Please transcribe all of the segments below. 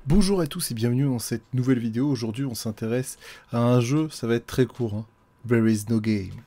Bonjour à tous et bienvenue dans cette nouvelle vidéo. Aujourd'hui on s'intéresse à un jeu, ça va être très court, hein. There is no game.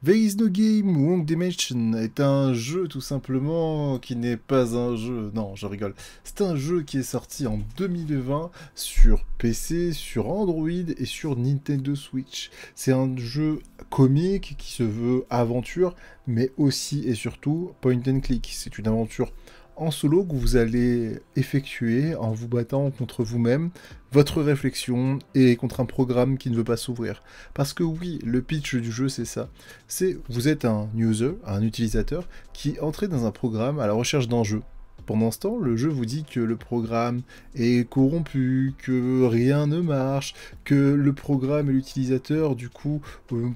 There is no game, Wrong Dimension est un jeu tout simplement qui n'est pas un jeu, non je rigole, c'est un jeu qui est sorti en 2020 sur PC, sur Android et sur Nintendo Switch. C'est un jeu comique qui se veut aventure mais aussi et surtout point and click. C'est une aventure en solo que vous allez effectuer en vous battant contre vous-même, votre réflexion et contre un programme qui ne veut pas s'ouvrir. Parce que oui, le pitch du jeu c'est ça. C'est vous êtes un user, un utilisateur qui entre dans un programme à la recherche d'un jeu. Pendant ce temps, le jeu vous dit que le programme est corrompu, que rien ne marche, que le programme et l'utilisateur, du coup,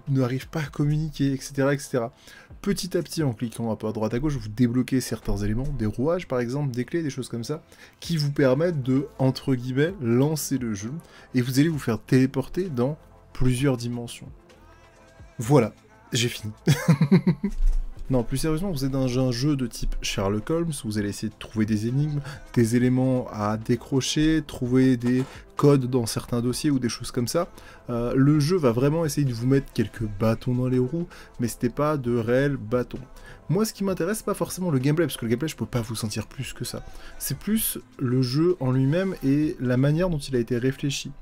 n'arrivent pas à communiquer, etc., etc. Petit à petit, en cliquant un peu à droite à gauche, vous débloquez certains éléments, des rouages par exemple, des clés, des choses comme ça, qui vous permettent de, entre guillemets, lancer le jeu, et vous allez vous faire téléporter dans plusieurs dimensions. Voilà, j'ai fini. Non, plus sérieusement, vous êtes dans un jeu de type Sherlock Holmes, vous allez essayer de trouver des énigmes, des éléments à décrocher, trouver des codes dans certains dossiers ou des choses comme ça. Le jeu va vraiment essayer de vous mettre quelques bâtons dans les roues, mais c'était pas de réels bâtons. Moi, ce qui m'intéresse, c'est pas forcément le gameplay, parce que le gameplay, je peux pas vous sentir plus que ça. C'est plus le jeu en lui-même et la manière dont il a été réfléchi.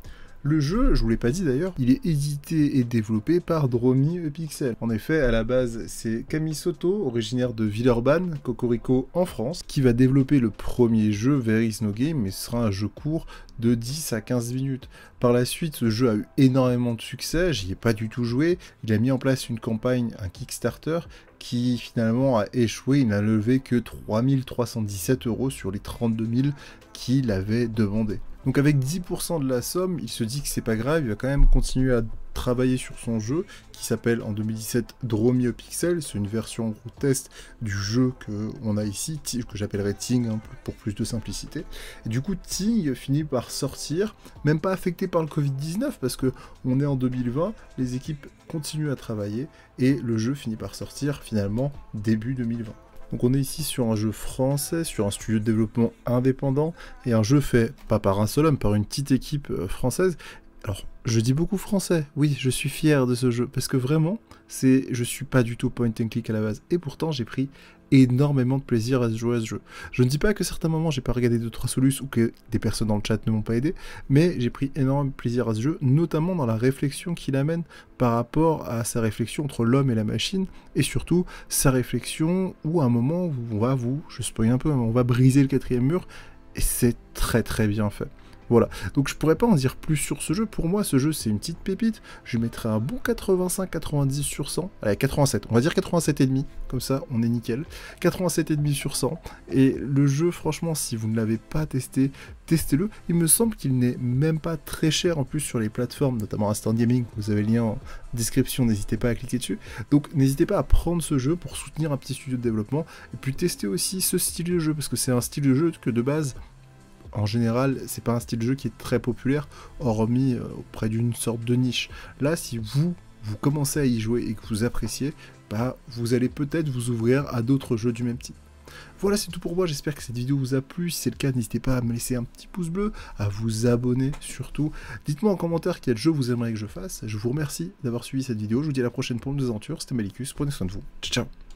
Le jeu, je vous l'ai pas dit d'ailleurs, il est édité et développé par Dromy-Pixel. En effet, à la base, c'est Camille Soto, originaire de Villeurbanne, Cocorico en France, qui va développer le premier jeu There is no game, mais ce sera un jeu court de 10 à 15 minutes. Par la suite, ce jeu a eu énormément de succès, j'y ai pas du tout joué, il a mis en place une campagne, un Kickstarter, qui finalement a échoué, il n'a levé que 3317 € sur les 32 000 qu'il avait demandé. Donc avec 10% de la somme, il se dit que c'est pas grave, il va quand même continuer à travailler sur son jeu, qui s'appelle en 2017 Dromy-Pixel, c'est une version test du jeu qu'on a ici, que j'appellerai Ting, hein, pour plus de simplicité. Et du coup, Ting finit par sortir, même pas affecté par le Covid-19, parce que on est en 2020, les équipes continuent à travailler, et le jeu finit par sortir finalement début 2020. Donc on est ici sur un jeu français, sur un studio de développement indépendant, et un jeu fait pas par un seul homme, par une petite équipe française. Alors, je dis beaucoup français, oui, je suis fier de ce jeu, parce que vraiment, je suis pas du tout point and click à la base, et pourtant j'ai pris énormément de plaisir à jouer à ce jeu. Je ne dis pas que certains moments j'ai pas regardé 2-3 solus ou que des personnes dans le chat ne m'ont pas aidé, mais j'ai pris énormément de plaisir à ce jeu, notamment dans la réflexion qu'il amène par rapport à sa réflexion entre l'homme et la machine, et surtout sa réflexion où à un moment où on va je spoil un peu, on va briser le quatrième mur, et c'est très très bien fait. Voilà, donc je pourrais pas en dire plus sur ce jeu. Pour moi, ce jeu, c'est une petite pépite. Je lui mettrais un bon 85-90 sur 100. Allez, 87, on va dire 87,5, comme ça, on est nickel. 87,5 sur 100. Et le jeu, franchement, si vous ne l'avez pas testé, testez-le. Il me semble qu'il n'est même pas très cher en plus sur les plateformes, notamment Instant Gaming. Vous avez le lien en description, n'hésitez pas à cliquer dessus. Donc, n'hésitez pas à prendre ce jeu pour soutenir un petit studio de développement. Et puis, tester aussi ce style de jeu, parce que c'est un style de jeu que de base... En général, c'est pas un style de jeu qui est très populaire, hormis auprès d'une sorte de niche. Là, si vous commencez à y jouer et que vous appréciez, bah, vous allez peut-être vous ouvrir à d'autres jeux du même type. Voilà, c'est tout pour moi, j'espère que cette vidéo vous a plu. Si c'est le cas, n'hésitez pas à me laisser un petit pouce bleu, à vous abonner surtout. Dites-moi en commentaire quel jeu vous aimeriez que je fasse. Je vous remercie d'avoir suivi cette vidéo, je vous dis à la prochaine pour une nouvelle aventure. C'était Malicus, prenez soin de vous. Ciao, ciao.